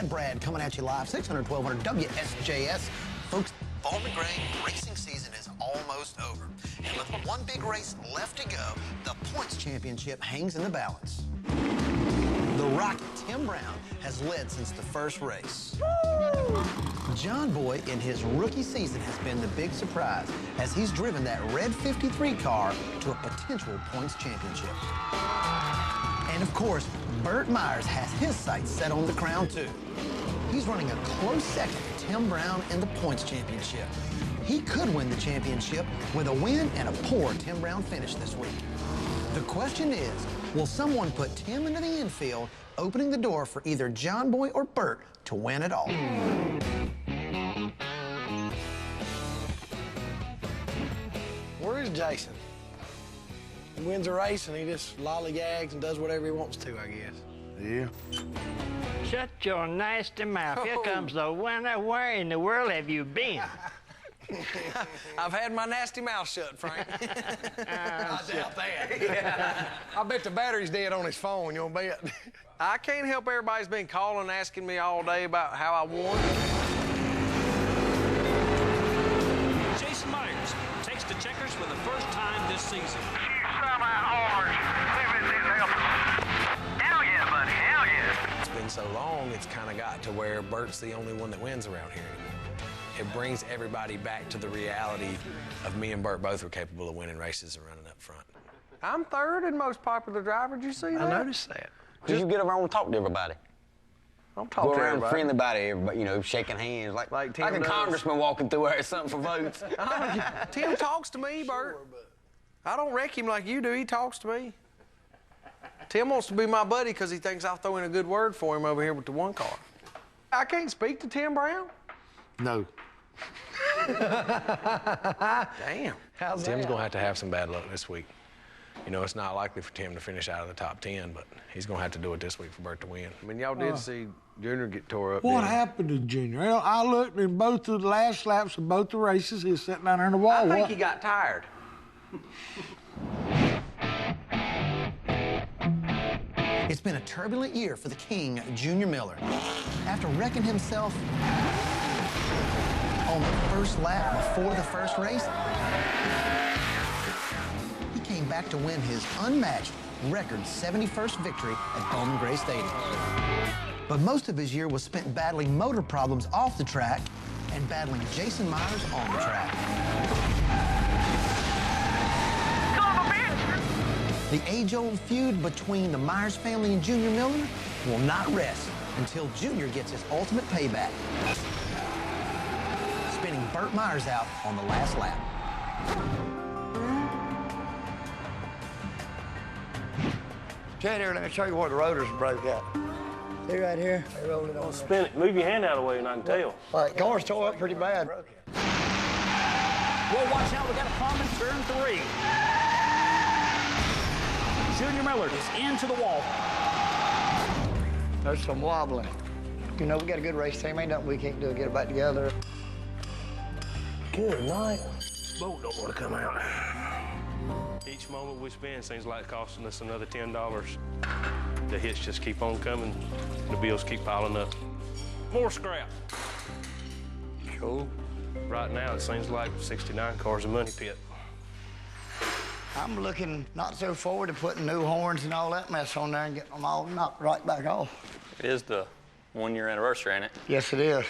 Bad Brad coming at you live, 600, 1200 WSJS. Folks, Bowman Gray racing season is almost over. And with one big race left to go, the points championship hangs in the balance. The Rocket Tim Brown has led since the first race. Woo! Jon Boy, in his rookie season, has been the big surprise as he's driven that red 53 car to a potential points championship. And of course, Burt Myers has his sights set on the crown too. He's running a close second to Tim Brown in the points championship. He could win the championship with a win and a poor Tim Brown finish this week. The question is, will someone put Tim into the infield, opening the door for either Jon Boy or Burt to win it all? Where is Jason? He wins a race and he just lollygags and does whatever he wants to, I guess. Yeah. Shut your nasty mouth. Here comes the winner. Where in the world have you been? I've had my nasty mouth shut, Frank. I doubt that. Yeah. I bet the battery's dead on his phone, you'll bet. I can't help everybody's been calling, asking me all day about how I won. Jason Myers takes the checkers for the first time this season. It's been so long, it's kind of got to where Burt's the only one that wins around here anymore. It brings everybody back to the reality of me and Burt both were capable of winning races and running up front. I'm third and most popular driver. Did you see that? I noticed that. Did you get around and talk to everybody? Don't talk Go to around everybody. friendly about everybody, you know, shaking hands like Tim a does. congressman walking through there or something for votes. Tim talks to me, Burt. I don't wreck him like you do. He talks to me. Tim wants to be my buddy because he thinks I'll throw in a good word for him over here with the one car. I can't speak to Tim Brown? No. Damn. How's Tim's that? going to have some bad luck this week. You know, it's not likely for Tim to finish out of the top 10, but he's going to have to do it this week for Burt to win. I mean, y'all did see Junior get tore up. What happened to Junior? Well, I looked in both of the last laps of both the races. He was sitting down there in the wall. I think he got tired. It's been a turbulent year for the king, Junior Miller. After wrecking himself on the first lap before the first race, he came back to win his unmatched record 71st victory at Bowman Gray Stadium. But most of his year was spent battling motor problems off the track and battling Jason Myers on the track. The age-old feud between the Myers family and Junior Miller will not rest until Junior gets his ultimate payback, spinning Burt Myers out on the last lap. Ted, here, let me show you where the rotors broke out. See right here? They rolled it on. Spin it. Move your hand out of the way and I can tell. All right, car's tore up pretty bad. Well, watch out. We got a common turn 3. Junior Miller is into the wall. There's some wobbling. You know, we got a good race team. Ain't nothing we can't do to get it back together. Good night. Boat don't want to come out. Each moment we spend seems like it's costing us another $10. The hits just keep on coming. The bills keep piling up. More scrap. Cool. Right now, it seems like 69 cars a money pit. I'm looking not so forward to putting new horns and all that mess on there and getting them all knocked right back off. It is the 1-year anniversary, ain't it? Yes, it is.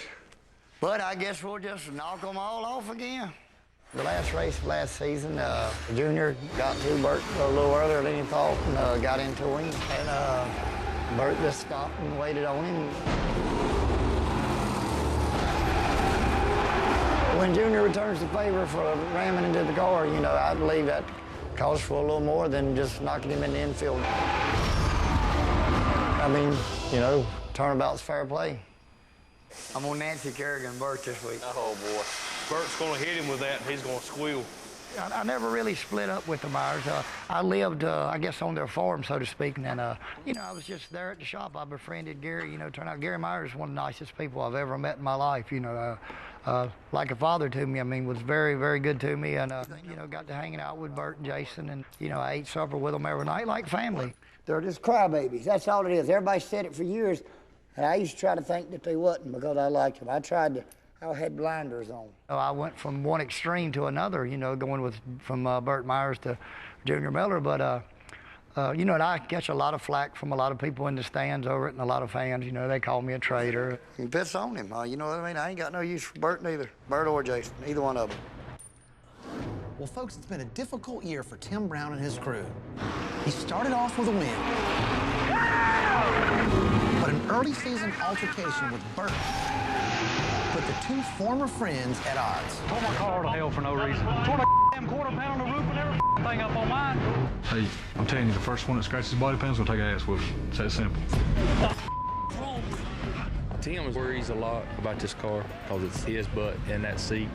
But I guess we'll just knock them all off again. The last race of last season, Junior got to Burt a little earlier than he thought and got into him. And Burt just stopped and waited on him. When Junior returns the favor for ramming into the car, you know, I believe that calls for a little more than just knocking him in the infield. I mean, you know, turnabout's fair play. I'm on Nancy Kerrigan Burt this week. Oh, boy. Burt's going to hit him with that and he's going to squeal. I never really split up with the Myers. I lived, I guess, on their farm, so to speak, and then, you know, I was just there at the shop. I befriended Gary. You know, turned out Gary Myers is one of the nicest people I've ever met in my life. You know, like a father to me. I mean, was very, very good to me, and you know, got to hanging out with Burt and Jason, and you know, I ate supper with them every night like family. They're just crybabies. That's all it is. Everybody said it for years. And I used to try to think that they wasn't because I liked them. I had blinders on. I went from one extreme to another, you know, going from Burt Myers to Junior Miller, but you know, and I catch a lot of flack from a lot of people in the stands over it and a lot of fans. You know, they call me a traitor. It's on him. You know what I mean? I ain't got no use for Burt neither. Burt or Jason, either one of them. Well, folks, it's been a difficult year for Tim Brown and his crew. He started off with a win, but an early season altercation with Burt put the two former friends at odds. Tore my car to hell for no reason. Tore the damn quarter pound on the roof and everything up on mine. Hey, I'm telling you, the first one that scratches his body pan's gonna take an ass whooping. It's that simple. Tim worries a lot about this car because it's his butt in that seat.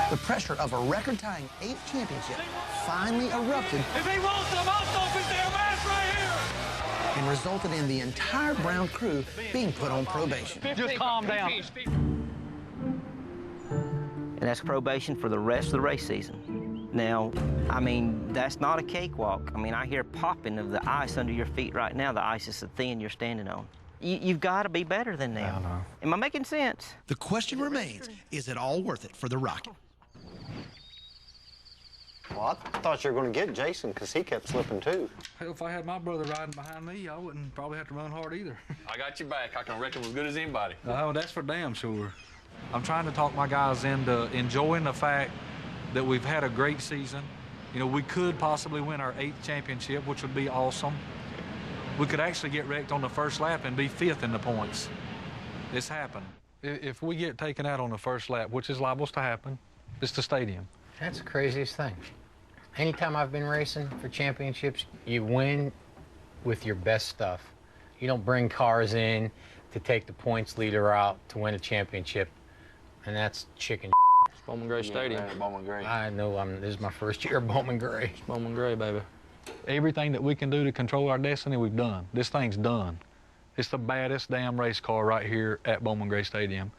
The pressure of a record-tying 8th championship finally erupted. If he wants them, I'll stop his damn ass right here! And resulted in the entire Brown crew being put on probation. Just calm down. And that's probation for the rest of the race season. Now, I mean, that's not a cakewalk. I mean, I hear popping of the ice under your feet right now. The ice is so thin you're standing on. You've got to be better than them. I know. Am I making sense? The question remains, is it all worth it for the Rocket? Well, I thought you were going to get Jason because he kept slipping too. Hell, if I had my brother riding behind me, I wouldn't probably have to run hard either. I got your back. I can reckon as good as anybody. Oh, that's for damn sure. I'm trying to talk my guys into enjoying the fact that we've had a great season. You know, we could possibly win our 8th championship, which would be awesome. We could actually get wrecked on the first lap and be 5th in the points. It's happened. If we get taken out on the first lap, which is liable to happen, it's the stadium. That's the craziest thing. Anytime I've been racing for championships, you win with your best stuff. You don't bring cars in to take the points leader out to win a championship, and that's chicken. It's Bowman Gray Stadium. Bowman Gray. I know. This is my first year of Bowman Gray. It's Bowman Gray, baby. Everything that we can do to control our destiny, we've done. This thing's done. It's the baddest damn race car right here at Bowman Gray Stadium.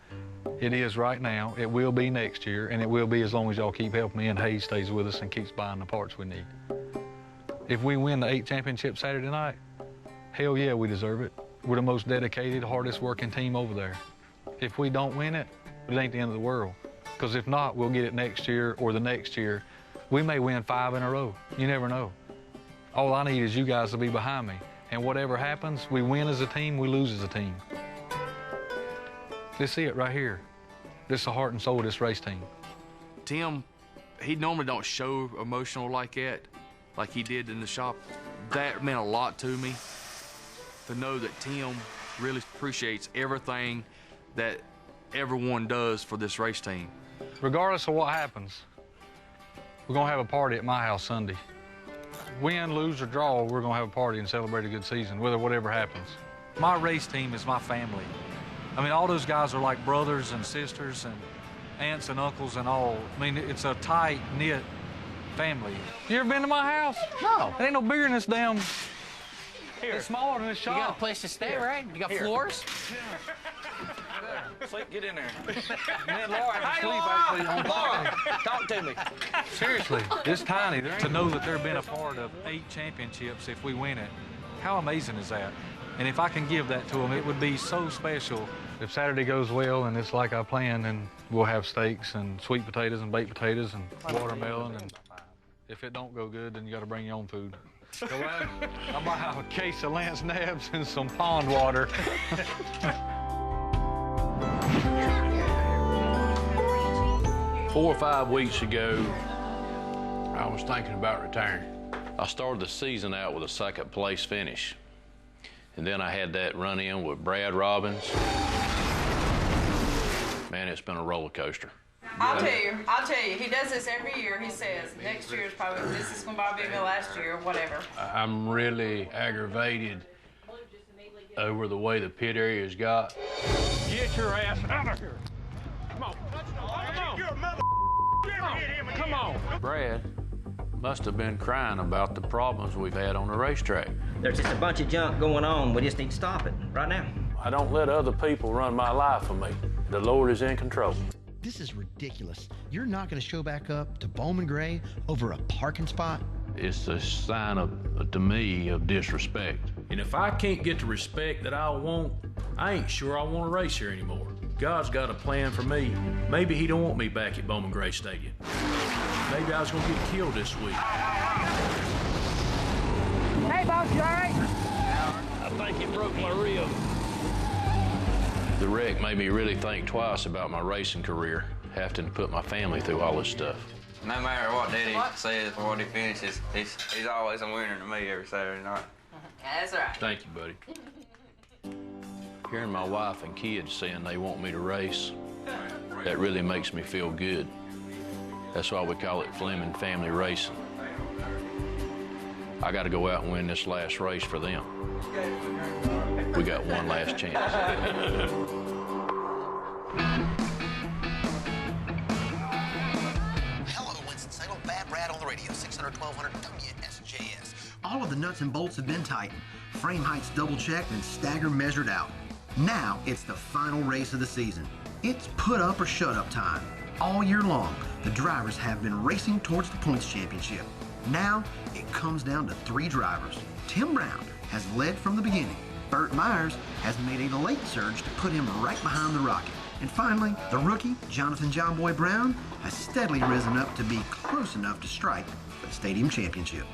It is right now, it will be next year, and it will be as long as y'all keep helping me and Hayes stays with us and keeps buying the parts we need. If we win the 8th championship Saturday night, hell yeah, we deserve it. We're the most dedicated, hardest working team over there. If we don't win it, it ain't the end of the world. Because if not, we'll get it next year or the next year. We may win 5 in a row. You never know. All I need is you guys to be behind me. And whatever happens, we win as a team, we lose as a team. This is it right here. This is the heart and soul of this race team. Tim, he normally don't show emotional like that, like he did in the shop. That meant a lot to me, to know that Tim really appreciates everything that everyone does for this race team. Regardless of what happens, we're gonna have a party at my house Sunday. Win, lose, or draw, we're gonna have a party and celebrate a good season, whatever happens. My race team is my family. I mean, all those guys are like brothers and sisters and aunts and uncles and all. I mean, it's a tight-knit family. You ever been to my house? No. There ain't no bigger than this damn... Here. It's smaller than this shop. You got a place to stay, right? You got floors? Sleep, get in there. Me and Laura have to sleep actually on Laura, talk to me. Seriously, it's tiny. To know that they've been a part of 8 championships if we win it, how amazing is that? And if I can give that to them, it would be so special. If Saturday goes well and it's like I planned, then we'll have steaks and sweet potatoes and baked potatoes and watermelon. And if it don't go good, then you got to bring your own food. So I might have a case of Lance Nabs and some pond water. 4 or 5 weeks ago, I was thinking about retiring. I started the season out with a 2nd place finish. And then I had that run-in with Brad Robbins. Man, it's been a roller coaster. I'll tell you, he does this every year. He says, next year is probably, this is going to probably be my last year, or whatever. I'm really aggravated over the way the pit area's got. Get your ass out of here. Come on. Come on. You're a mother. Come on. Brad must have been crying about the problems we've had on the racetrack. There's just a bunch of junk going on. We just need to stop it right now. I don't let other people run my life for me. The Lord is in control. This is ridiculous. You're not going to show back up to Bowman Gray over a parking spot? It's a sign to me of disrespect. And if I can't get the respect that I want, I ain't sure I want to race here anymore. God's got a plan for me. Maybe he don't want me back at Bowman Gray Stadium. Maybe I was gonna get killed this week. Hey, boss, you all right? I think it broke my rib. The wreck made me really think twice about my racing career, having to put my family through all this stuff. No matter what Daddy says or what he finishes, he's always a winner to me every Saturday night. That's right. Thank you, buddy. Hearing my wife and kids saying they want me to race, that really makes me feel good. That's why we call it Fleming Family Racing. I got to go out and win this last race for them. We got one last chance. Hello, Winston-Salem. Bad Brad on the radio. 600-1200 WSJS. All of the nuts and bolts have been tightened, frame heights double-checked, and stagger measured out. Now it's the final race of the season. It's put up or shut up time. All year long, the drivers have been racing towards the points championship. Now it comes down to 3 drivers. Tim Brown has led from the beginning. Burt Myers has made a late surge to put him right behind the rocket. And finally, the rookie, Jon Boy Brown, has steadily risen up to be close enough to strike for the stadium championship.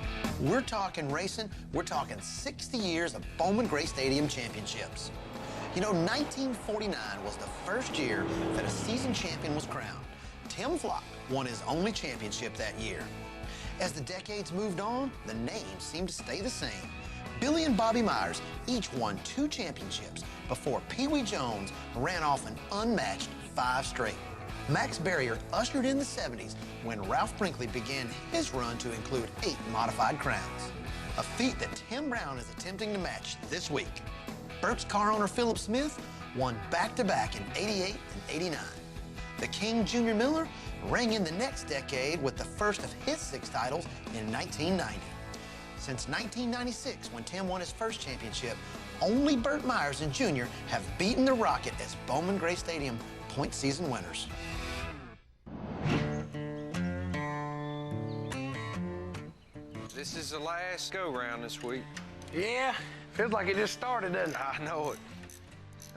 We're talking racing, we're talking 60 years of Bowman Gray Stadium championships. You know, 1949 was the first year that a season champion was crowned. Tim Flock won his only championship that year. As the decades moved on, the names seemed to stay the same. Billy and Bobby Myers each won 2 championships before Pee Wee Jones ran off an unmatched 5 straight. Max Barrier ushered in the 70s when Ralph Brinkley began his run to include 8 modified crowns, a feat that Tim Brown is attempting to match this week. Burt's car owner Philip Smith won back-to-back in '88 and '89. The King Junior Miller rang in the next decade with the first of his 6 titles in 1990. Since 1996, when Tim won his first championship, only Burt Myers and Junior have beaten the Rocket as Bowman Gray Stadium point season winners. This is the last go-round this week. Yeah, feels like it just started, doesn't it? I know it.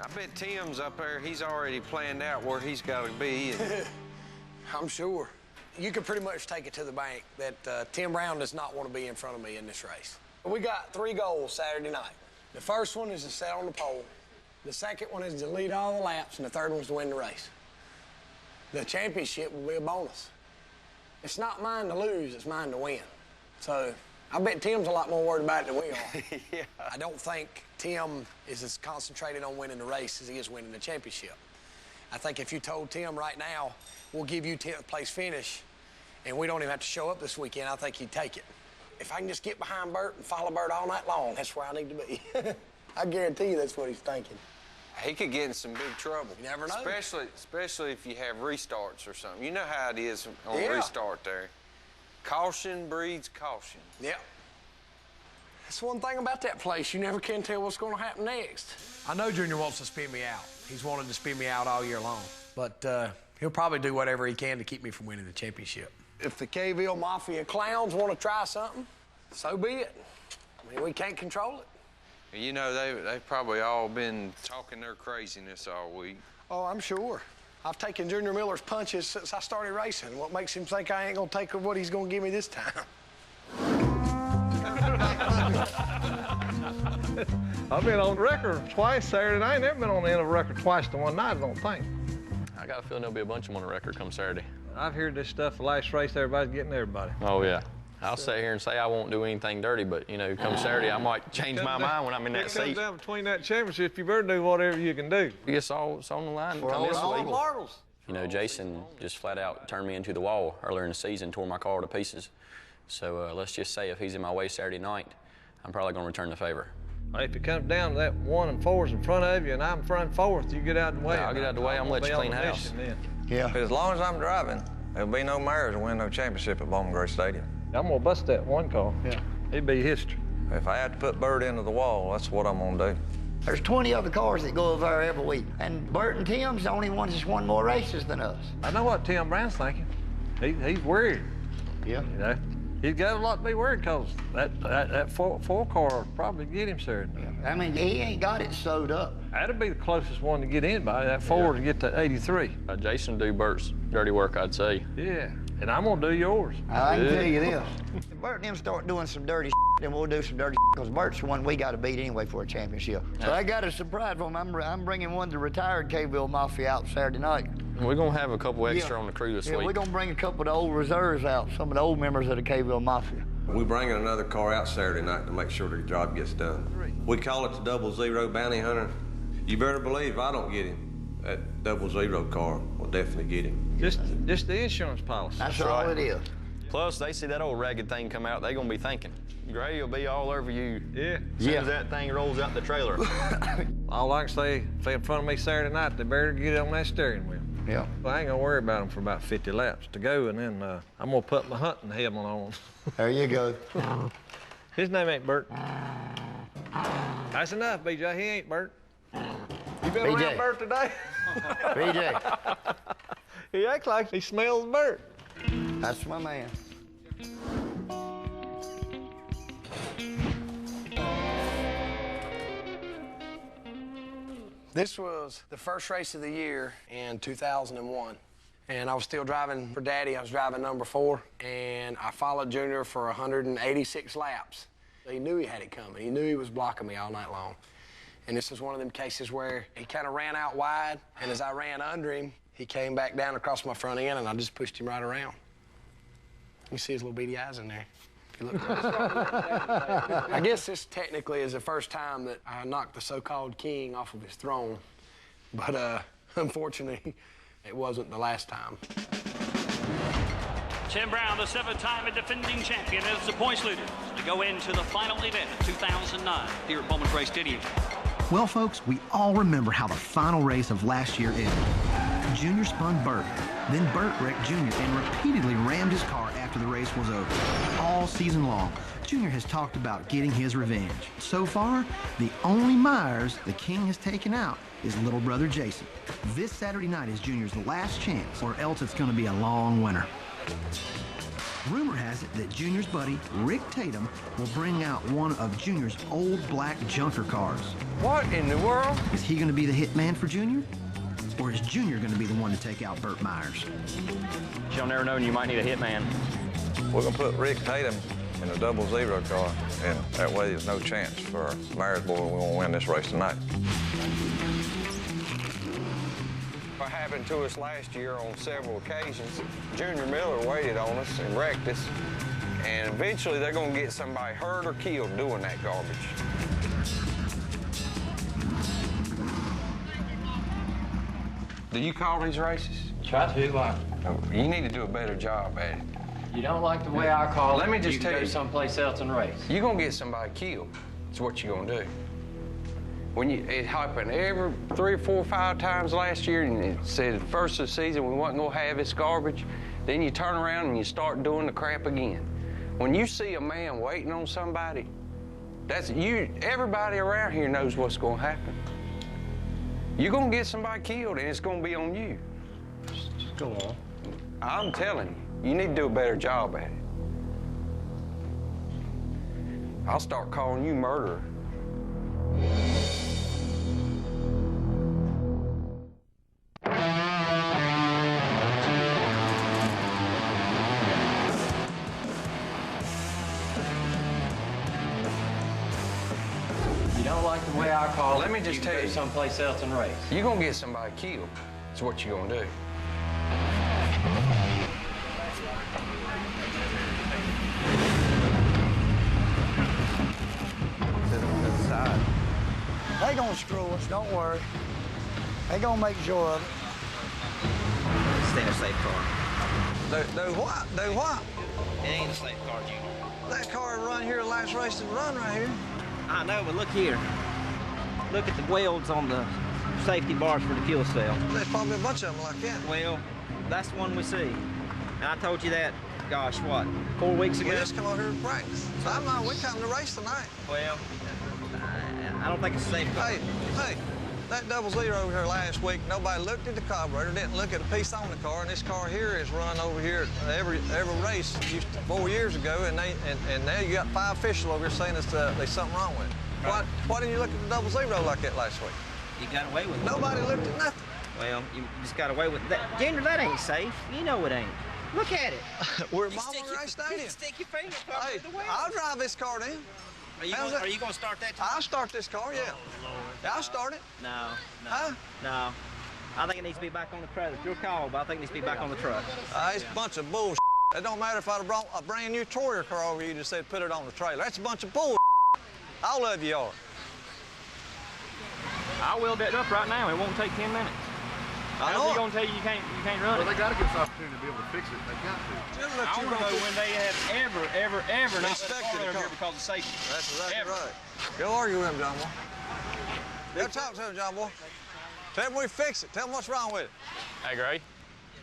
I bet Tim's up there, he's already planned out where he's got to be. And I'm sure. You can pretty much take it to the bank that Tim Brown does not want to be in front of me in this race. We got 3 goals Saturday night. The first one is to set on the pole. The second one is to lead all the laps, and the third one is to win the race. The championship will be a bonus. It's not mine to lose, it's mine to win. So I bet Tim's a lot more worried about it than we are. Yeah. I don't think Tim is as concentrated on winning the race as he is winning the championship. I think if you told Tim right now, we'll give you 10th place finish, and we don't even have to show up this weekend, I think he'd take it. If I can just get behind Burt and follow Burt all night long, that's where I need to be. I guarantee you that's what he's thinking. he could get in some big trouble. You never know. Especially if you have restarts or something. You know how it is on restart there. Caution breeds caution. Yeah. That's one thing about that place. You never can tell what's going to happen next. I know Junior wants to spin me out. He's wanted to spin me out all year long. But he'll probably do whatever he can to keep me from winning the championship. If the Kville Mafia clowns want to try something, so be it. I mean, we can't control it. You know, they've probably all been talking their craziness all week. Oh, I'm sure. I've taken Junior Miller's punches since I started racing. What makes him think I ain't gonna take what he's gonna give me this time? I've been on the record twice Saturday, and I ain't never been on the end of a record twice to one night, I don't think. I got a feeling there'll be a bunch of them on the record come Saturday. I've heard this stuff the last race, everybody's getting everybody. Oh, yeah. I'll sit here and say I won't do anything dirty, but, you know, come Saturday, I might change my mind when I'm in that seat. It comes down between that championship, you better do whatever you can do. It's on the line. For all the marbles. You know, Jason just flat out turned me into the wall earlier in the season, tore my car to pieces. So let's just say if he's in my way Saturday night, I'm probably going to return the favor. If it comes down to that 1 and 4's in front of you and I'm front and fourth, you get out of the way. Yeah, I'll get out of the way. I'm going to let you clean house. Yeah. As long as I'm driving, there'll be no Myers to win no championship at Bowman Gray Stadium. I'm going to bust that one car. Yeah. It'd be history. If I have to put Burt into the wall, that's what I'm going to do. There's 20 other cars that go over there every week. And Burt and Tim's the only ones that's won more races than us. I know what Tim Brown's thinking. He's worried. Yeah. You know, he's got a lot to be worried because that four car will probably get him Saturday night. I mean, he ain't got it sewed up. That'd be the closest one to get in by, that Ford to get to 83. Jason do Burt's dirty work, I'd say. Yeah, and I'm gonna do yours. I can tell you this. If Burt and them start doing some dirty then we'll do some dirty because Burt's the one we got to beat anyway for a championship. So I got a surprise for him. I'm bringing one of the retired K-Ville Mafia out Saturday night. We're gonna have a couple extra on the crew this week. Yeah, we're gonna bring a couple of the old reserves out, some of the old members of the K-Ville Mafia. We're bringing another car out Saturday night to make sure the job gets done. We call it the 00 Bounty Hunter. You better believe if I don't get him, that 00 car will definitely get him. Just the insurance policy. That's all it is. Plus, they see that old ragged thing come out, they gonna be thinking, Gray will be all over you. Yeah. As soon as that thing rolls out the trailer. All I can say, if they're in front of me Saturday night, they better get on that steering wheel. Yeah. Well, I ain't gonna worry about them for about 50 laps to go, and then I'm gonna put my hunting helmet on. There you go. His name ain't Burt. That's enough, BJ. He ain't Burt. You been around Burt today? BJ. He acts like he smells Burt. That's my man. This was the first race of the year in 2001. And I was still driving for Daddy. I was driving number 4, and I followed Junior for 186 laps. He knew he had it coming. He knew he was blocking me all night long. And this was one of them cases where he kind of ran out wide, and as I ran under him, he came back down across my front end, and I just pushed him right around. You see his little beady eyes in there. If you look I guess this technically is the first time that I knocked the so-called king off of his throne. But unfortunately, it wasn't the last time. Tim Brown, the 7-time defending champion, is the points leader to go into the final event of 2009 here at Bowman Gray Stadium. Well, folks, we all remember how the final race of last year ended. Junior spun Burt. Then Burt wrecked Junior and repeatedly rammed his car after the race was over. All season long, Junior has talked about getting his revenge. So far, the only Myers the King has taken out is little brother Jason. This Saturday night is Junior's last chance, or else it's going to be a long winter. Rumor has it that Junior's buddy, Rick Tatum, will bring out one of Junior's old black junker cars. What in the world? Is he going to be the hitman for Junior? Or is Junior going to be the one to take out Burt Myers? You'll never know, and you might need a hitman. We're going to put Rick Tatum in a 00 car, and that way there's no chance for Myers boy we won't win this race tonight. What happened to us last year on several occasions, Junior Miller waited on us and wrecked us, and eventually they're going to get somebody hurt or killed doing that garbage. Do you call these races? Try to. You need to do a better job at it. You don't like the way I call it? Let me just tell you. Go someplace else and race. You're going to get somebody killed. That's what you're going to do. It happened every 3 or 4 or 5 times last year, and it said first of the season we wasn't going to have this garbage. Then you turn around and you start doing the crap again. When you see a man waiting on somebody, that's you. Everybody around here knows what's going to happen. You're going to get somebody killed, and it's going to be on you. Just go on. I'm telling you, you need to do a better job at it. I'll start calling you murderer. You don't like the way I call it? Let me just tell you. Go someplace else and race. You're going to get somebody killed. That's what you're going to do. They gonna screw us, don't worry. They gonna make sure of it. Stay in a safe car. Do what? Do what? It ain't a safe car, Junior. That car run here, the last race to run right here. I know, but look here. Look at the welds on the safety bars for the fuel cell. There's probably a bunch of them like that. Well, that's the one we see. And I told you that, gosh, what, 4 weeks ago? We just come out here to practice. So I'm not, we come to race tonight. Well, I don't think it's a safe car. Hey, that 00 here last week, nobody looked at the carburetor, didn't look at a piece on the car, and this car here is run over here every race 4 years ago, and now you got 5 officials over here saying there's something wrong with it. Right. Why didn't you look at the 00 like that last week? You got away with it. Nobody looked at nothing. Well, you just got away with that. Junior, that ain't safe. You know it ain't. Look at it. We're at Bowman Gray Stadium. You stick your finger Hey, through the wheel. I'll drive this car then. Are you going to start that? I'll start this car, yeah. I'll start it. No. Huh? No. I think it needs to be back on the trailer. It's your call, but I think it needs to be back on the truck. It's a bunch of bull. It don't matter if I'd have brought a brand new Toyota car over you and said put it on the trailer. That's a bunch of bull. All of you are. I'll weld that up right now. It won't take 10 minutes. How's he gonna tell you you can't run it? Well, they got to get this opportunity to be able to fix it. They got to. I want to know when they have ever not inspected let a car the car here because of safety. That's exactly Ever. right. Go argue with him, John Boy. Go talk to him, John Boy. Tell him we fix it. Tell him what's wrong with it. Hey, Gray,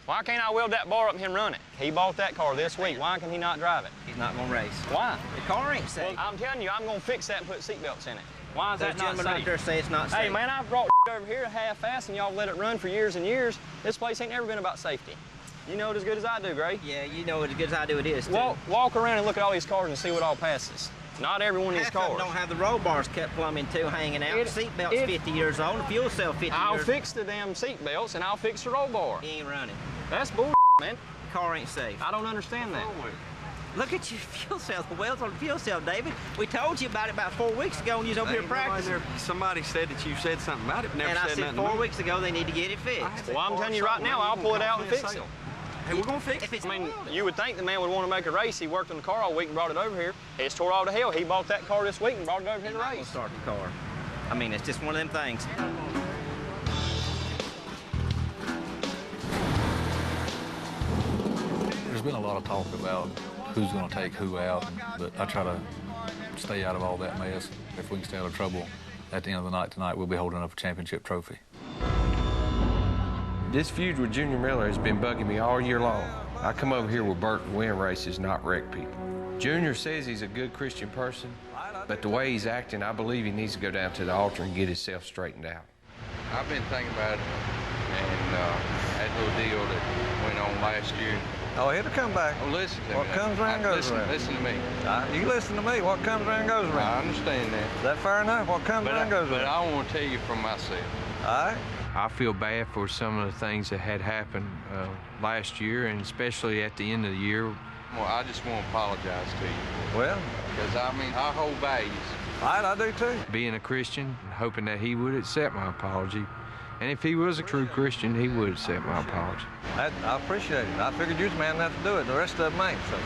why can't I weld that bar up and him run it? He bought that car this week. Why can he not drive it? He's not going to race. Why? The car ain't safe. Well, I'm telling you, I'm going to fix that and put seatbelts in it. Why is that not safe? Out there say it's not safe. Hey, man, I've brought over here half-assed and y'all let it run for years and years. This place ain't never been about safety. You know it as good as I do, Gray. Yeah, you know it as good as I do it is, too. Walk around and look at all these cars and see what all passes. Not every one of these Half of cars. them don't have the roll bars kept plumbing, too, hanging out. The seatbelt's 50 years old, the fuel cell 50 I'll years fix the damn seatbelts and I'll fix the roll bar. He ain't running. That's bull, man. The car ain't safe. I don't understand that. Look at your fuel cell, the welds on the fuel cell, David. We told you about it about 4 weeks ago when you was over here practicing. Somebody said that you said something about it, but never and said I said nothing. 4 weeks ago they need to get it fixed. Well, I'm telling you right now, I'll pull it out and fix it. Hey, we're gonna fix it. I mean, you would think the man would want to make a race. He worked on the car all week and brought it over here. It's tore all to hell. He bought that car this week and brought it over here to race. Start the car. I mean, it's just one of them things. There's been a lot of talk about who's going to take who out, but I try to stay out of all that mess. If we can stay out of trouble, at the end of the night tonight, we'll be holding up a championship trophy. This feud with Junior Miller has been bugging me all year long. I come over here with Burt to win races, not wreck people. Junior says he's a good Christian person, but the way he's acting, I believe he needs to go down to the altar and get himself straightened out. I've been thinking about it, and that little deal that went on last year. Oh, it'll come back. Oh, listen to me. What comes around goes around. Listen to me. You listen to me. What comes around goes around. I understand that. Is that fair enough? What comes around goes around. But I want to tell you from myself. All right. I feel bad for some of the things that had happened last year, and especially at the end of the year. Well, I just want to apologize to you. Well, because I mean, I hold values. All right, I do too. Being a Christian, hoping that he would accept my apology. And if he was a true Christian, he would accept my apology. I appreciate it. I figured you was man enough to do it. The rest of them ain't, so.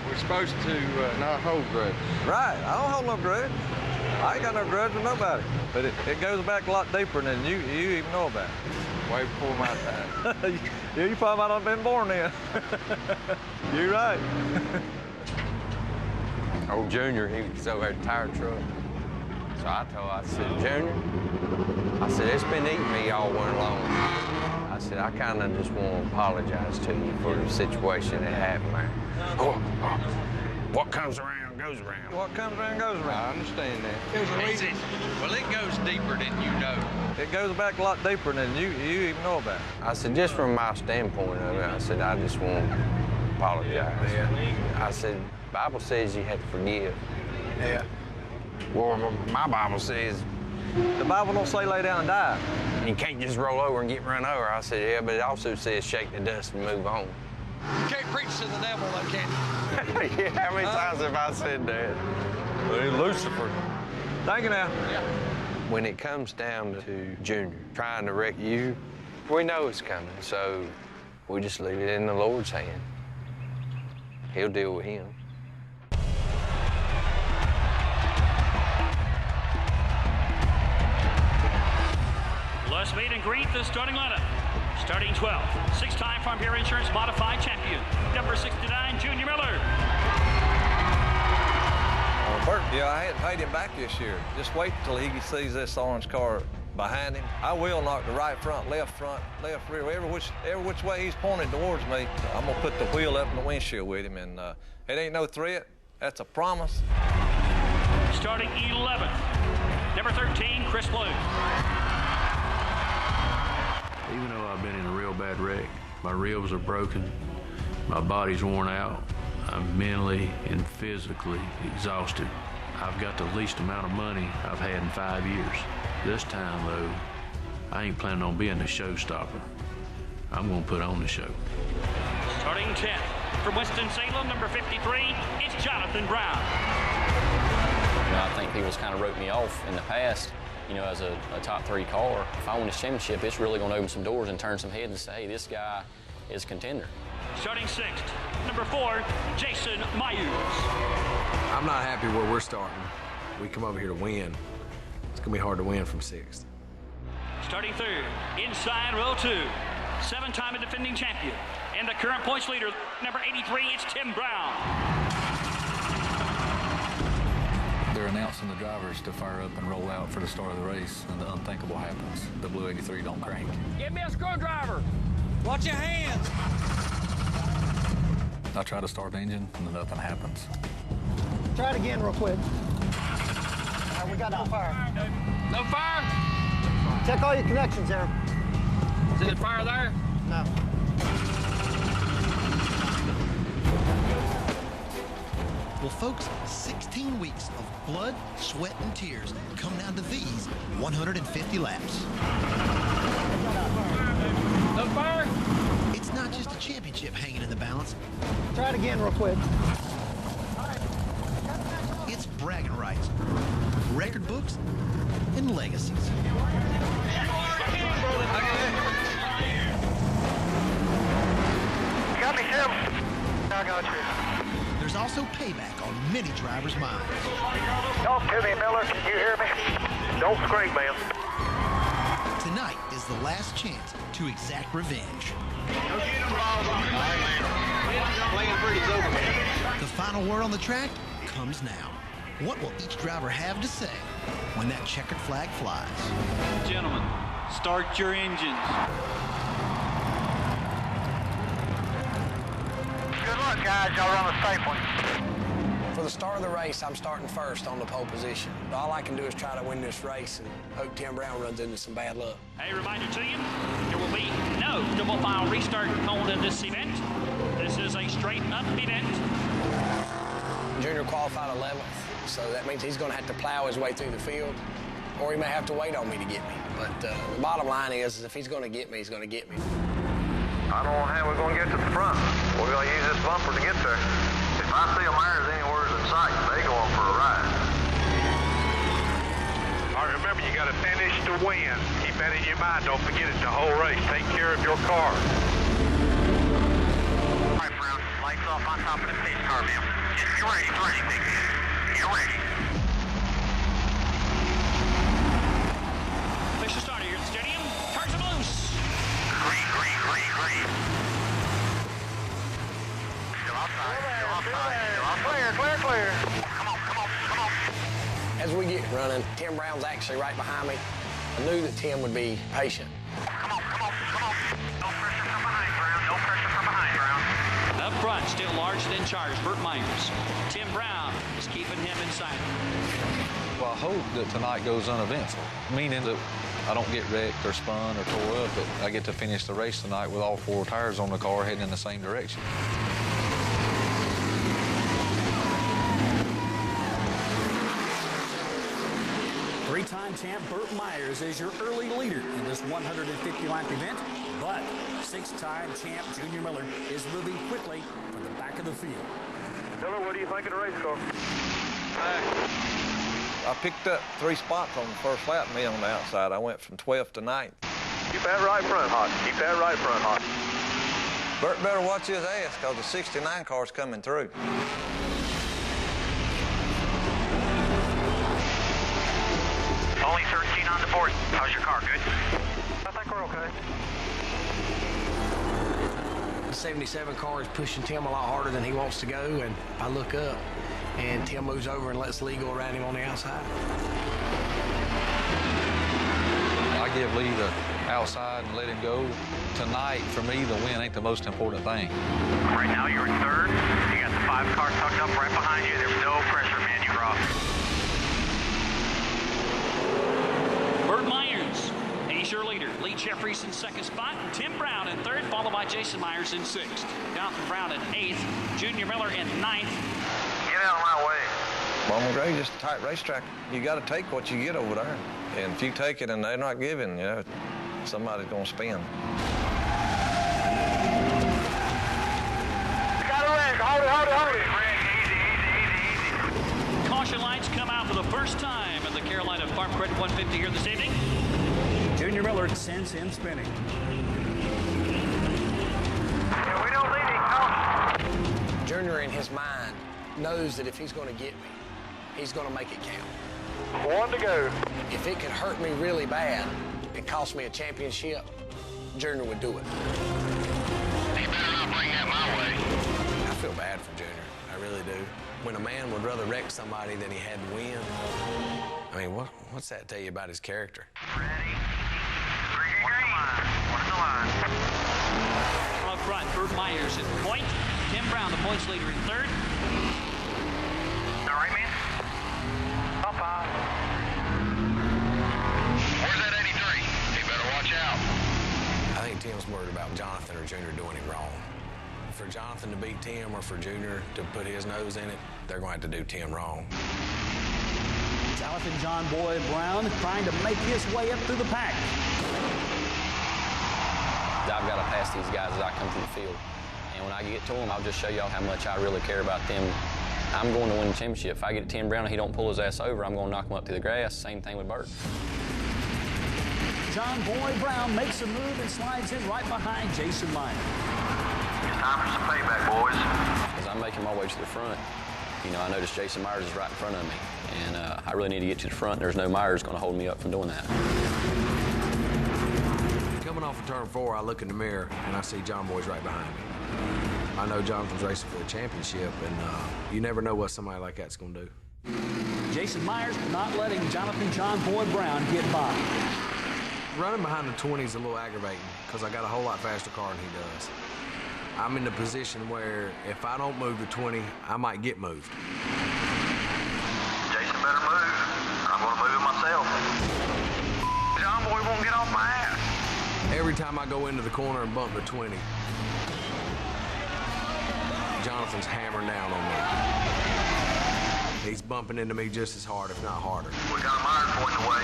We're supposed to not hold grudges. Right. I don't hold no grudge. I ain't got no grudge with nobody. But it goes back a lot deeper than you even know about. Way before my time. You probably might not have been born then. You're right. Old Junior, he was over at the tire truck. So I said, Junior, I said, it's been eating me all winter long. I said, I kind of just want to apologize to you for the situation that happened there. What comes around goes around. What comes around goes around. I understand that. Well, it goes deeper than you know. It goes back a lot deeper than you even know about. I said, just from my standpoint of it, I said, I just want to apologize. I said, the Bible says you have to forgive. Yeah. Well, my Bible says... The Bible don't say lay down and die. You can't just roll over and get run over. I said, yeah, but it also says shake the dust and move on. You can't preach to the devil, though, can you? Yeah, how many times have I said that? Well, Lucifer. Thank you now. Yeah. When it comes down to Junior trying to wreck you, we know it's coming, so we just leave it in the Lord's hand. He'll deal with him. Let's meet and greet the starting lineup. Starting 12, six-time Farm Bureau Insurance Modified Champion, number 69, Junior Miller. Burt, yeah, I hadn't paid him back this year. Just wait till he sees this orange car behind him. I will knock the right front, left rear, every which way he's pointed towards me. I'm gonna put the wheel up in the windshield with him, and it ain't no threat. That's a promise. Starting 11th, number number 13, Chris Blue. Even though I've been in a real bad wreck, my ribs are broken, my body's worn out, I'm mentally and physically exhausted. I've got the least amount of money I've had in 5 years. This time, though, I ain't planning on being the showstopper. I'm gonna put on the show. Starting 10th, from Winston-Salem, number 53, it's Jonathan Brown. You know, I think people's kind of wrote me off in the past, you know, as a top 3 car. If I win this championship, it's really going to open some doors and turn some heads and say, hey, this guy is a contender. Starting 6th, number 4, Jason Mayers. I'm not happy where we're starting. We come over here to win. It's going to be hard to win from 6th. Starting 3rd, inside row 2, 7-time defending champion. And the current points leader, number 83, it's Tim Brown. They're announcing the drivers to fire up and roll out for the start of the race, and the unthinkable happens. The Blue 83 don't crank. Give me a screwdriver. Watch your hands. I try to start the engine, and nothing happens. Try it again real quick. We got no fire. No fire? Check all your connections there. Is it fire there? No. Well, folks, 16 weeks of blood, sweat, and tears come down to these 150 laps. No fire? It's not just a championship hanging in the balance. Try it again real quick. It's bragging rights, record books, and legacies. Got me, Tim. I got you. There's also payback on many drivers' minds. Talk to me, Miller. Can you hear me? Don't scream, man. Tonight is the last chance to exact revenge. The final word on the track comes now. What will each driver have to say when that checkered flag flies? Gentlemen, start your engines. Good luck, guys. Y'all run a safe one. For the start of the race, I'm starting first on the pole position. All I can do is try to win this race and hope Tim Brown runs into some bad luck. A reminder to you, there will be no double file restart on this event. This is a straight up event. Junior qualified 11th, so that means he's going to have to plow his way through the field, or he may have to wait on me to get me. But the bottom line is if he's going to get me, he's going to get me. I don't know how we're going to get to the front. We're going to use this bumper to get there. If I see a Myers anywhere in sight, they going for a ride. All right, remember, you got to finish to win. Keep that in your mind. Don't forget it the whole race. Take care of your car. All right, Brown. Lights off on top of the pace car, ma'am. You're ready, big. You're ready. Official starter here at the stadium. Cars are loose. Green. Still outside. Clear. Come on. As we get running, Tim Brown's actually right behind me. I knew that Tim would be patient. Come on. No pressure from behind, Brown. Up front, still largely in charge, Burt Myers. Tim Brown is keeping him inside. Well, I hope that tonight goes uneventful, meaning that I don't get wrecked or spun or tore up, but I get to finish the race tonight with all 4 tires on the car heading in the same direction. Three-time champ Burt Myers is your early leader in this 150-lap event, but 6-time champ Junior Miller is moving quickly from the back of the field. Miller, what do you think of the race car? I picked up 3 spots on the first lap, me on the outside. I went from 12th to 9th. Keep that right front hot. Burt better watch his ass, because the 69 car's coming through. Only 13 on the board. How's your car? Good? I think we're okay. The 77 car is pushing Tim a lot harder than he wants to go, and I look up, and Tim moves over and lets Lee go around him on the outside. I give Lee the outside and let him go. Tonight, for me, the win ain't the most important thing. Right now, you're in 3rd. You got the 5 car tucked up right behind you. There's no pressure, man. You're off. Jeffries in second spot, and Tim Brown in third, followed by Jason Myers in sixth. Jonathan Brown in eighth, Junior Miller in ninth. Get out of my way. Bowman Gray, just a tight racetrack. You got to take what you get over there. And if you take it and they're not giving, you know, somebody's going to spin. Got a wreck. Hold it. Caution lights come out for the first time in the Carolina Farm Credit 150 here this evening. Junior Miller sends him spinning. Yeah, we don't need any caution. Junior, in his mind, knows that if he's going to get me, he's going to make it count. One to go. If it could hurt me really bad and cost me a championship, Junior would do it. He better not bring that my way. I feel bad for Junior. I really do. When a man would rather wreck somebody than he had to win, I mean, what's that tell you about his character? Ready. One in the line. Up front, Burt Myers at point. Tim Brown, the points leader, in third. All right, man. Up. Where's that 83? He better watch out. I think Tim's worried about Jonathan or Junior doing him wrong. For Jonathan to beat Tim or for Junior to put his nose in it, they're going to have to do Tim wrong. Jonathan Jon Boy Brown trying to make his way up through the pack. I've got to pass these guys as I come through the field. And when I get to them, I'll just show y'all how much I really care about them. I'm going to win the championship. If I get Tim Brown and he don't pull his ass over, I'm going to knock him up to the grass. Same thing with Burt. Jon Boy Brown makes a move and slides in right behind Jason Myers. It's time for some payback, boys. As I'm making my way to the front, you know, I notice Jason Myers is right in front of me. And I really need to get to the front. There's no Myers going to hold me up from doing that. Coming off of turn 4, I look in the mirror and I see Jon Boy's right behind me. I know Jonathan's racing for the championship, and you never know what somebody like that's going to do. Jason Myers not letting Jonathan Jon Boy Brown get by. Running behind the 20 is a little aggravating because I got a whole lot faster car than he does. I'm in the position where if I don't move the 20, I might get moved. Jason better move. I'm going to move it myself. Jon Boy won't get off my ass. Every time I go into the corner and bump the 20, Jonathan's hammering down on me. He's bumping into me just as hard, if not harder. We got a Myers point away.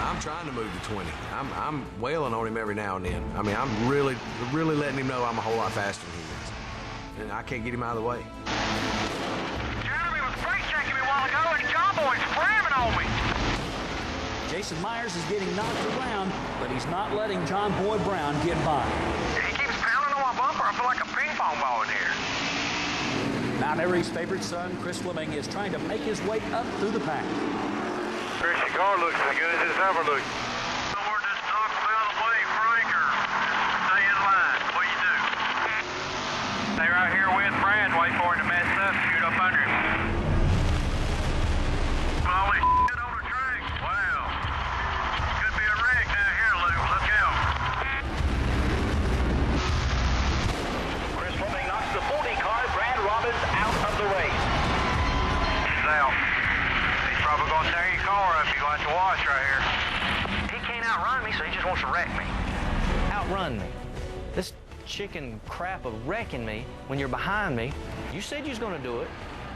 I'm trying to move the 20. I'm wailing on him every now and then. I mean, I'm really letting him know I'm a whole lot faster than he is. And I can't get him out of the way. Jeremy was brake checking me a while ago, and Jon Boy's ramming on me. Jason Myers is getting knocked around, but he's not letting Jon Boy Brown get by. He keeps pounding on my bumper. I feel like a ping pong ball in here. Mount Airy's favorite son, Chris Fleming, is trying to make his way up through the pack. Chris, your car looks as good as it's ever looked. We're just knocked out of the way, Frank, or stay in line. What do you do? Stay right here with Brad, wait for him to mess up, shoot up under him. Holy shit on the track. Wow. Could be a wreck down here, Luke. Look out. Chris Fleming knocks the 40 car, Brad Robbins, out of the race. He's out. He's probably going to tear your car up. You're going to have to watch right here. He can't outrun me, so he just wants to wreck me. Outrun me? This chicken crap of wrecking me when you're behind me. You said you was going to do it.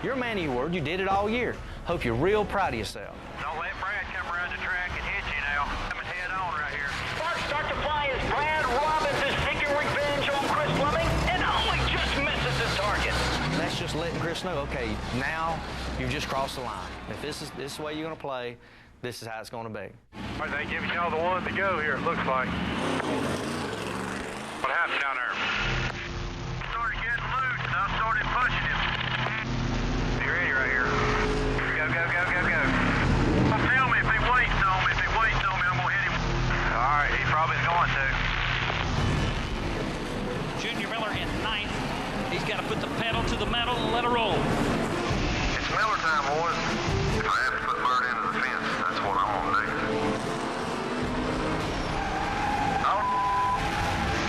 You're a man of your word. You did it all year. Hope you're real proud of yourself. Don't let Brad come around the track and hit you now. Coming head on right here. Sparks start to fly as Brad Robbins is seeking revenge on Chris Fleming and only just misses his target. That's just letting Chris know, okay, now you've just crossed the line. If this is the way you're going to play, this is how it's going to be. Are they giving y'all the one to go here, it looks like. What happened down there? Started getting loose, and I started pushing him. Be ready right here. Go, go, go, go, go. Well, tell me if he waits on me. If he waits on me, I'm going to hit him. All right, he probably is going to. Junior Miller in ninth. He's got to put the pedal to the metal and let it roll. It's Miller time, boys. If I have to put Burt into the fence, that's what I'm going to do.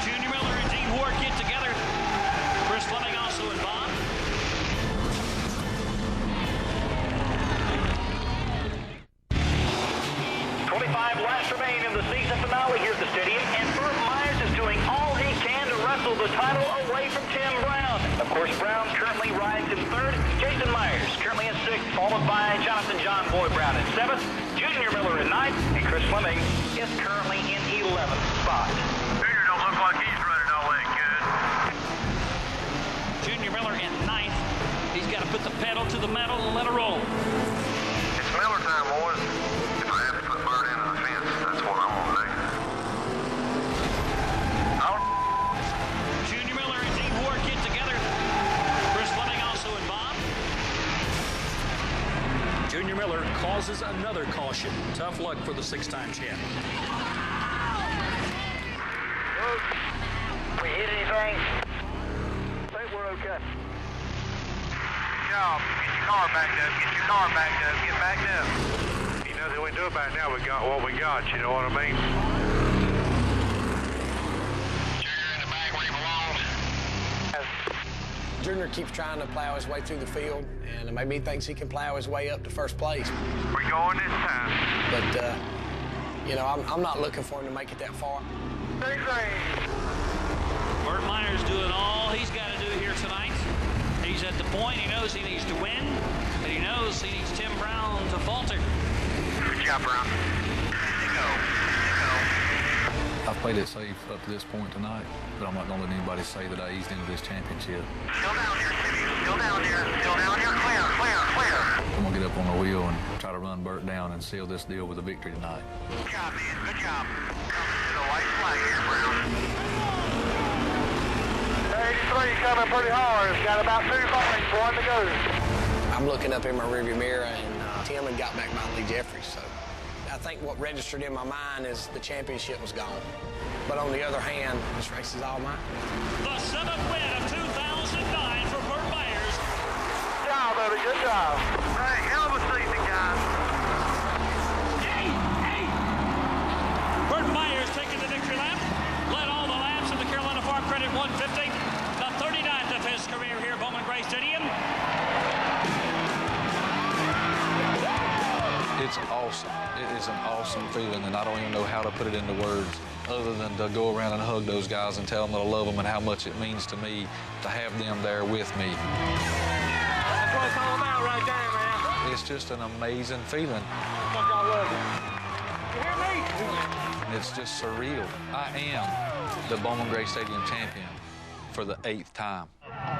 Junior Miller and Dean Ward get together. Chris Fleming also involved. followed by Jon Boy Brown in 7th, Junior Miller in 9th, and Chris Fleming is currently in 11th spot. Junior don't look like he's running all that good. Junior Miller in 9th. He's got to put the pedal to the metal and let it roll. It's Miller time, boys. If I have to put Burt into the fence, that's what I'm gonna do. Junior Miller and Dean Ward get together. Chris Fleming also involved. Junior Miller causes another caution. Tough luck for the 6-time champ. We hit anything? I think we're okay. Good job. Get your car backed up. Get your car backed up. Get backed up. You know, nothing we can do about it now. We got what we got. You know what I mean? Junior in the back where you belong. Junior keeps trying to plow his way through the field, and maybe he thinks he can plow his way up to first place. We're going this time. But, you know, I'm not looking for him to make it that far. Burt Myers doing all he's got to do here tonight. He's at the point. He knows he needs to win, and he knows he needs Tim Brown to falter. Good job, Brown. I've played it safe up to this point tonight, but I'm not going to let anybody say that I eased into this championship. Still down here, Timmy. Still down here. Still down here. Clear, clear, clear. I'm going to get up on the wheel and try to run Burt down and seal this deal with a victory tonight. Good job, man. Good job. Coming to the white flag here, Brown. 83 coming pretty hard. It's got about 2 points, 1 to go. I'm looking up in my rearview mirror, and Tim had got back by Lee Jeffries, so I think what registered in my mind is the championship was gone. But on the other hand, this race is all mine. The 7th win of 2009 for Burt Myers. Good job, baby. Good job. Hey, hell of a season, guys. Burt Myers taking the victory lap. Led all the laps in the Carolina Farm Credit 150. The 39th of his career here at Bowman Gray Stadium. It's awesome. It is an awesome feeling, and I don't even know how to put it into words other than to go around and hug those guys and tell them that I love them and how much it means to me to have them there with me. That's what it's all about right there, man. It's just an amazing feeling. Fuck, I love it. You hear me? It's just surreal. I am the Bowman Gray Stadium champion for the 8th time.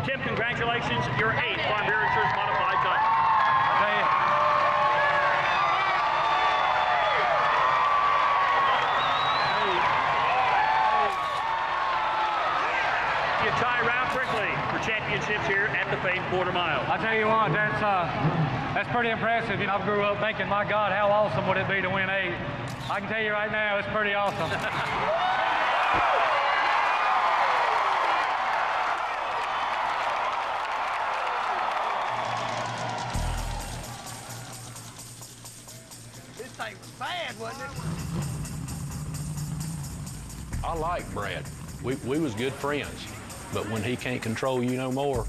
Tim, congratulations. Your 8th Farm Bureau Insurance Modified title. You tie Ralph Brickley for championships here at the famed quarter mile. I tell you what, that's pretty impressive. You know, I grew up thinking, my God, how awesome would it be to win 8? I can tell you right now, it's pretty awesome. This thing was bad, wasn't it? I like Brad. We was good friends, but when he can't control you no more,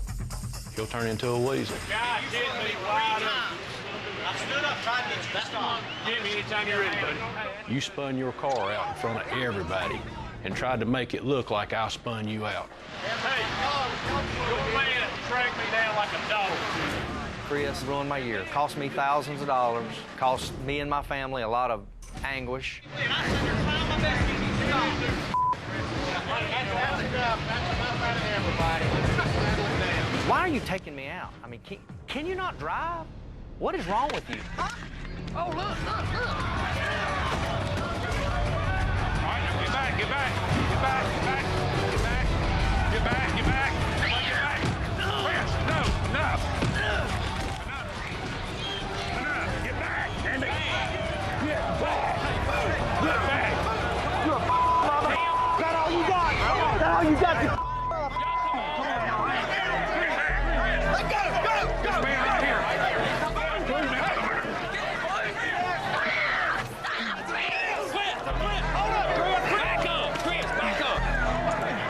he'll turn into a weasel. God, get me wide up. I stood up, tried to get you to stop. Get me anytime you're ready, buddy. You spun your car out in front of everybody and tried to make it look like I spun you out. Hey, your man dragged me down like a dog. Chris ruined my year. Cost me thousands of dollars. Cost me and my family a lot of anguish. Why are you taking me out? I mean, can you not drive? What is wrong with you? Oh, look, look, look. All right, now get back, get back, get back, get back, get back, get back, get back, get back. Chris, no, enough. Enough, get back, Andy. Get back. Get back. You're a mother. That's all you got. That's all you got. Let go, go, go, go. Here.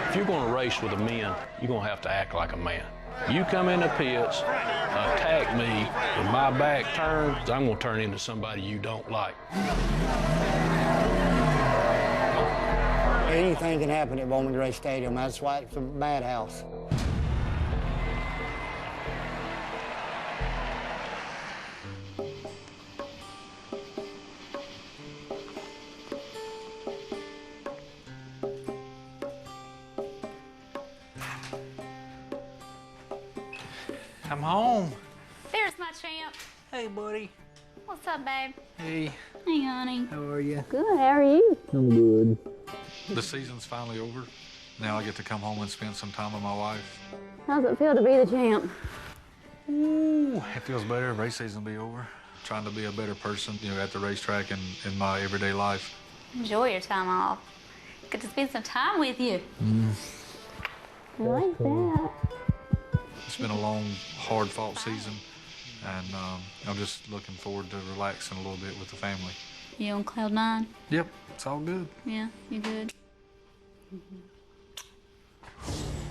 If you're going to race with a man, you're going to have to act like a man. You come in the pits, attack me, with my back turned, I'm going to turn into somebody you don't like. Anything can happen at Bowman Gray Stadium. That's why it's a madhouse. I'm home. There's my champ. Hey, buddy. What's up, babe? Hey. Hey, honey. How are you? Good. How are you? I'm good. The season's finally over. Now I get to come home and spend some time with my wife. How's it feel to be the champ? Ooh, it feels better. Race season will be over. Trying to be a better person, at the racetrack and in my everyday life. Enjoy your time off. Get to spend some time with you. I like that. It's been a long, hard-fought season, and I'm just looking forward to relaxing a little bit with the family. You on cloud 9? Yep, it's all good. Yeah, you good?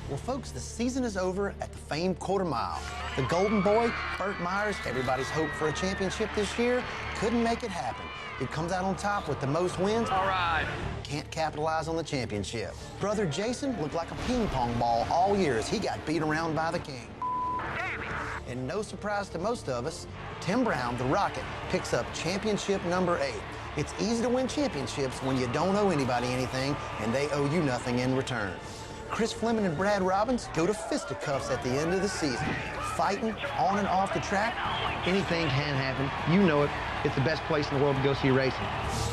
Well, folks, the season is over at the famed quarter mile. The golden boy, Burt Myers, everybody's hope for a championship this year, couldn't make it happen. He comes out on top with the most wins. All right. Can't capitalize on the championship. Brother Jason looked like a ping pong ball all year as he got beat around by the king. And no surprise to most of us, Tim Brown, the Rocket, picks up championship number 8. It's easy to win championships when you don't owe anybody anything and they owe you nothing in return. Chris Fleming and Brad Robbins go to fisticuffs at the end of the season, fighting on and off the track. Anything can happen. You know it. It's the best place in the world to go see racing.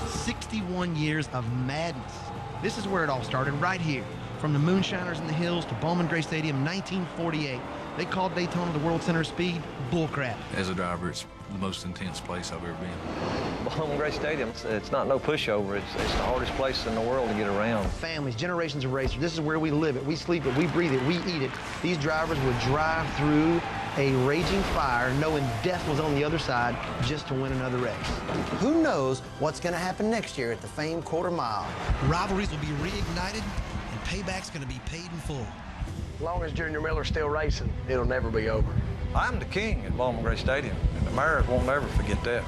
61 years of madness. This is where it all started, right here. From the Moonshiners in the Hills to Bowman Gray Stadium, 1948. They called Daytona the World Center of Speed. Bullcrap. As a driver, it's the most intense place I've ever been. Bowman Gray Stadium, it's not no pushover. It's the hardest place in the world to get around. Families, generations of racers. This is where we live it, we sleep it, we breathe it, we eat it. These drivers would drive through a raging fire knowing death was on the other side just to win another race. Who knows what's going to happen next year at the famed quarter mile? Rivalries will be reignited and payback's going to be paid in full. As long as Junior Miller's still racing, it'll never be over. I'm the king at Bowman Gray Stadium, and the Mariners won't ever forget that.